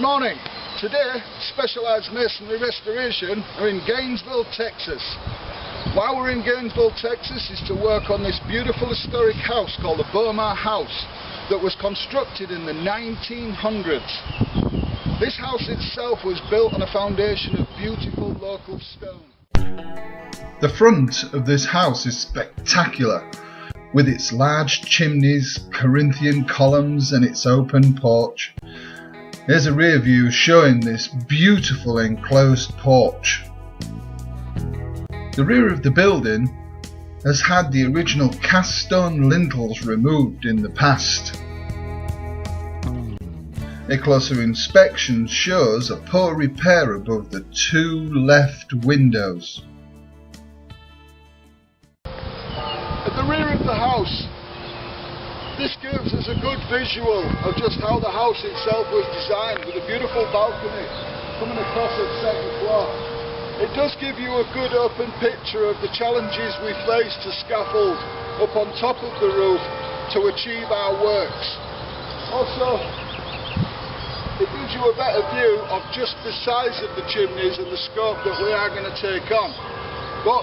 morning. Today, Specialised Masonry Restoration are in Gainesville, Texas. Why we're in Gainesville, Texas is to work on this beautiful historic house called the Bomar house that was constructed in the 1900s. This house itself was built on a foundation of beautiful local stone. The front of this house is spectacular, with its large chimneys, Corinthian columns and its open porch. Here's a rear view showing this beautiful enclosed porch. The rear of the building has had the original cast stone lintels removed in the past. A closer inspection shows a poor repair above the two left windows. At the rear of the house, this gives us a good visual of just how the house itself was designed, with a beautiful balcony coming across the second floor. It does give you a good open picture of the challenges we face to scaffold up on top of the roof to achieve our works. Also, it gives you a better view of just the size of the chimneys and the scope that we are going to take on. But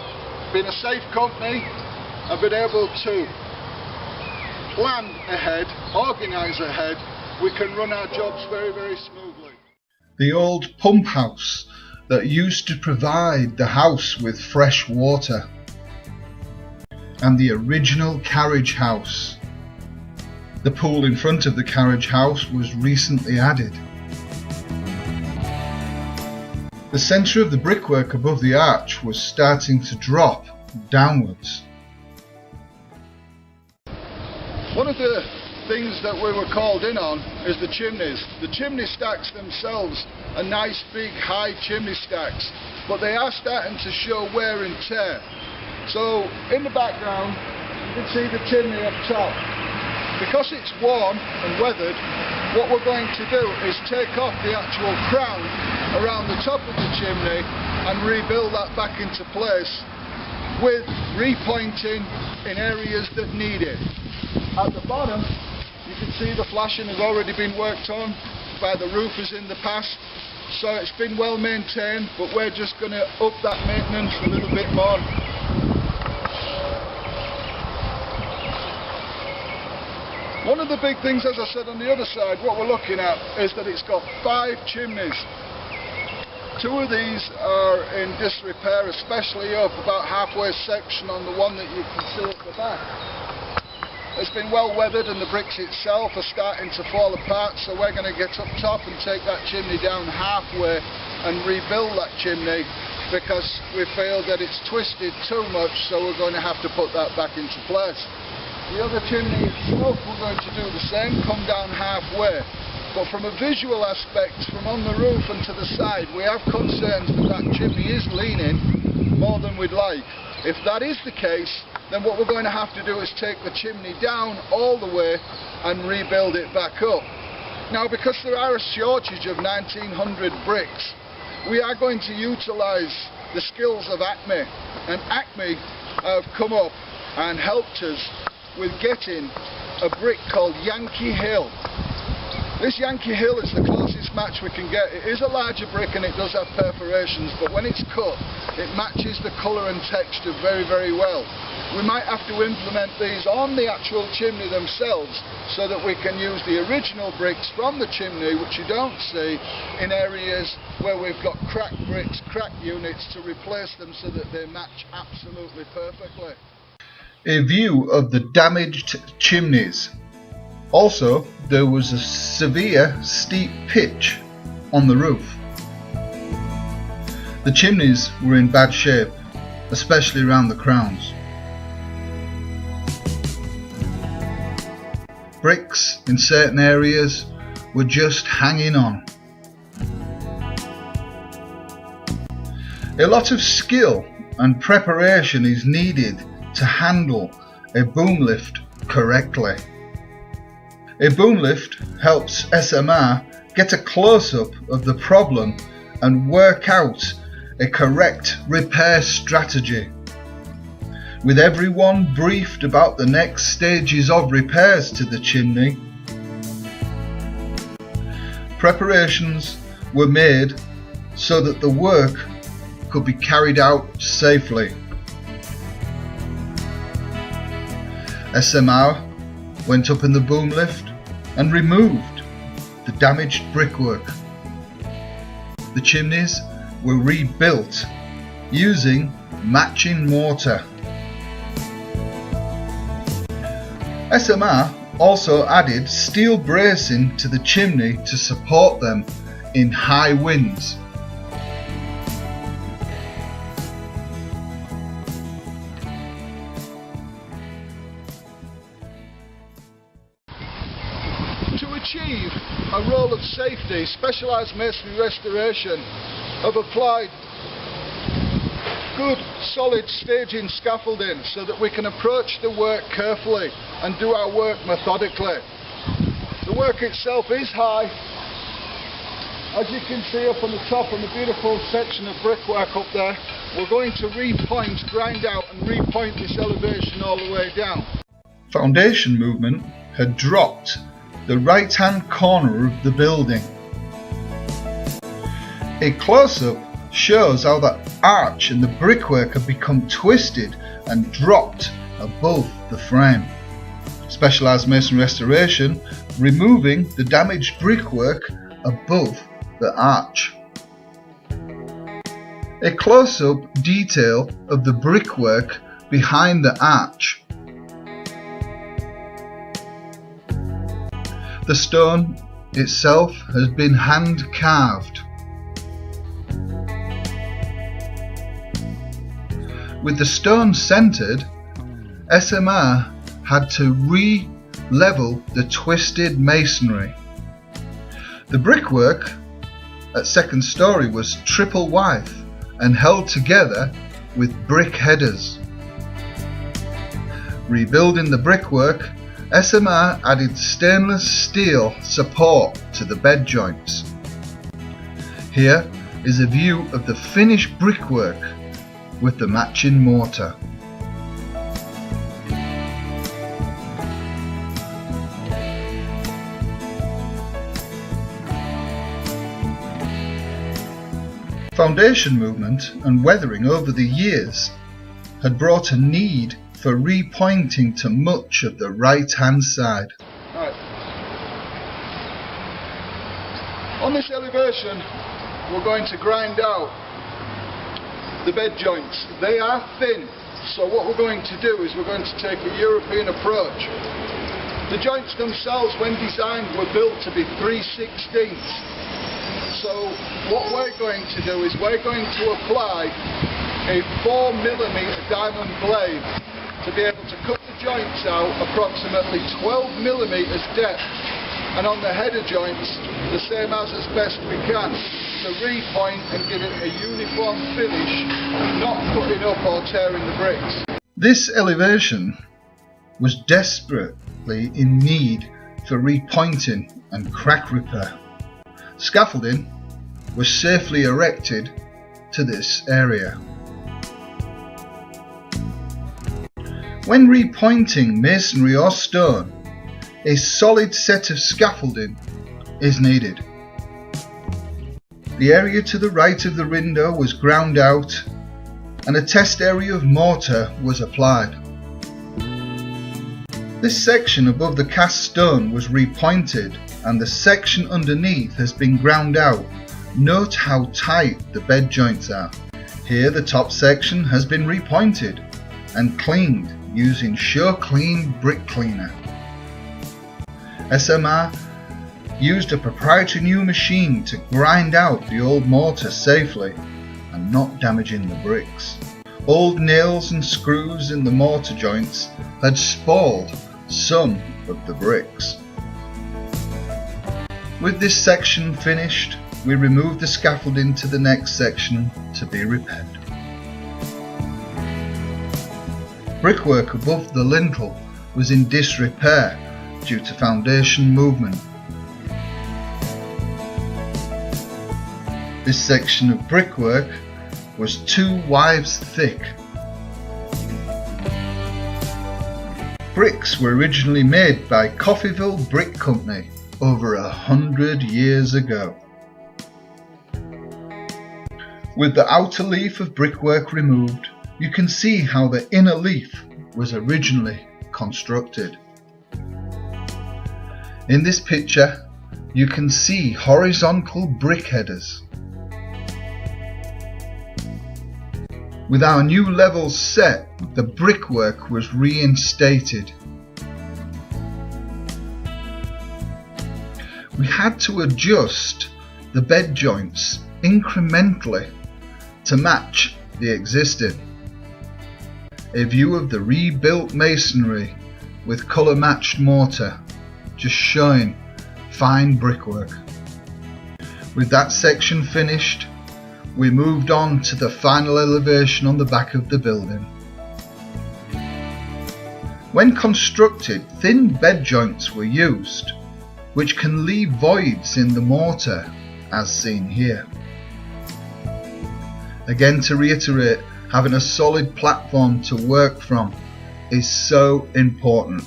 being a safe company, I've been able to plan ahead, organise ahead, we can run our jobs very, very smoothly. The old pump house that used to provide the house with fresh water, and the original carriage house. The pool in front of the carriage house was recently added. The centre of the brickwork above the arch was starting to drop downwards. One of the things that we were called in on is the chimneys. The chimney stacks themselves are nice big high chimney stacks, but they are starting to show wear and tear. So in the background you can see the chimney up top. Because it's worn and weathered, what we're going to do is take off the actual crown around the top of the chimney and rebuild that back into place with repointing in areas that need it. At the bottom, you can see the flashing has already been worked on by the roofers in the past, so it's been well maintained, but we're just going to up that maintenance a little bit more. One of the big things, as I said, on the other side, what we're looking at is that it's got 5 chimneys. 2 of these are in disrepair, especially up about halfway section on the one that you can see at the back. It's been well weathered and the bricks itself are starting to fall apart, so we're going to get up top and take that chimney down halfway and rebuild that chimney, because we feel that it's twisted too much, so we're going to have to put that back into place. The other chimney itself we're going to do the same, come down halfway. But from a visual aspect, from on the roof and to the side, we have concerns that that chimney is leaning more than we'd like. If that is the case, then what we're going to have to do is take the chimney down all the way and rebuild it back up. Now, because there are a shortage of 1900 bricks, we are going to utilise the skills of Acme, and Acme have come up and helped us with getting a brick called Yankee Hill. This Yankee Hill is the closest match we can get. It is a larger brick and it does have perforations, but when it's cut, it matches the colour and texture very, very well. We might have to implement these on the actual chimney themselves so that we can use the original bricks from the chimney, which you don't see, in areas where we've got cracked bricks, cracked units, to replace them so that they match absolutely perfectly. A view of the damaged chimneys. Also, there was a severe steep pitch on the roof. The chimneys were in bad shape, especially around the crowns. Bricks in certain areas were just hanging on. A lot of skill and preparation is needed to handle a boom lift correctly. A boom lift helps SMR get a close-up of the problem and work out a correct repair strategy. With everyone briefed about the next stages of repairs to the chimney, Preparations were made so that the work could be carried out safely. SMR went up in the boom lift and removed the damaged brickwork. The chimneys were rebuilt using matching mortar. SMR also added steel bracing to the chimney to support them in high winds. To achieve a role of safety, Specialised Masonry Restoration have applied good solid staging scaffolding so that we can approach the work carefully and do our work methodically. The work itself is high. As you can see up on the top on the beautiful section of brickwork up there, we're going to repoint, grind out and repoint this elevation all the way down. Foundation movement had dropped the right hand corner of the building. A close-up shows how the arch and the brickwork had become twisted and dropped above the frame. Specialised Masonry Restoration removing the damaged brickwork above the arch. A close-up detail of the brickwork behind the arch. The stone itself has been hand carved. With the stone centered, SMR had to re-level the twisted masonry. The brickwork at second story was triple withe and held together with brick headers. Rebuilding the brickwork, SMR added stainless steel support to the bed joints. Here is a view of the finished brickwork with the matching mortar. Foundation movement and weathering over the years had brought a need for repointing to much of the right hand side. Right. On this elevation we're going to grind out the bed joints. They are thin, so what we're going to do is we're going to take a European approach. The joints themselves when designed were built to be 3/16. So what we're going to do is we're going to apply a 4mm diamond blade to be able to cut the joints out approximately 12mm depth, and on the header joints the same as best we can, to repoint and give it a uniform finish, not cutting up or tearing the bricks. This elevation was desperately in need for repointing and crack repair. Scaffolding was safely erected to this area. When repointing masonry or stone, a solid set of scaffolding is needed. The area to the right of the window was ground out and a test area of mortar was applied. This section above the cast stone was repointed and the section underneath has been ground out. Note how tight the bed joints are. Here the top section has been repointed and cleaned using Show Clean brick cleaner. SMR used a proprietary new machine to grind out the old mortar safely and not damaging the bricks. Old nails and screws in the mortar joints had spoiled some of the bricks. With this section finished, we removed the scaffolding to the next section to be repaired. Brickwork above the lintel was in disrepair due to foundation movement. This section of brickwork was 2 withes thick. Bricks were originally made by Coffeyville Brick Company over 100 years ago. With the outer leaf of brickwork removed, you can see how the inner leaf was originally constructed. In this picture, you can see horizontal brick headers. With our new levels set, the brickwork was reinstated. We had to adjust the bed joints incrementally to match the existing. A view of the rebuilt masonry with colour matched mortar, just showing fine brickwork. With that section finished, we moved on to the final elevation on the back of the building. When constructed, thin bed joints were used, which can leave voids in the mortar, as seen here. Again, to reiterate, having a solid platform to work from is so important.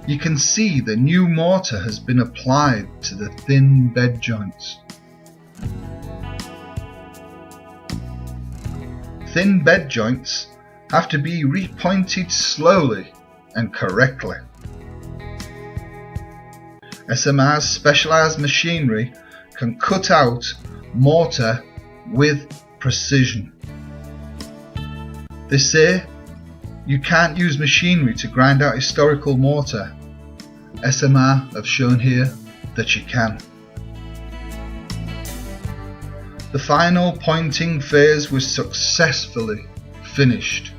You can see the new mortar has been applied to the thin bed joints. Thin bed joints have to be repointed slowly and correctly. SMR's specialised machinery can cut out mortar with precision. They say you can't use machinery to grind out historical mortar. SMR have shown here that you can. The final pointing phase was successfully finished.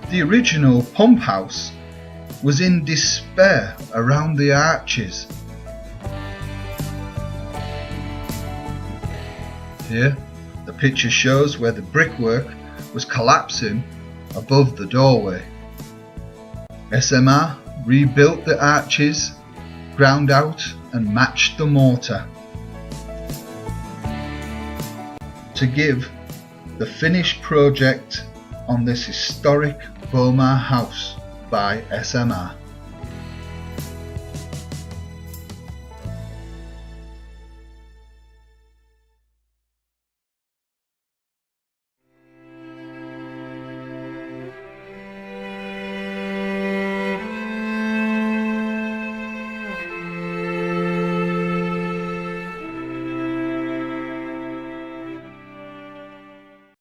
The original pump house was in despair around the arches. Here, the picture shows where the brickwork was collapsing above the doorway. SMR rebuilt the arches, ground out and matched the mortar to give the finished project on this historic Bomar house by SMR.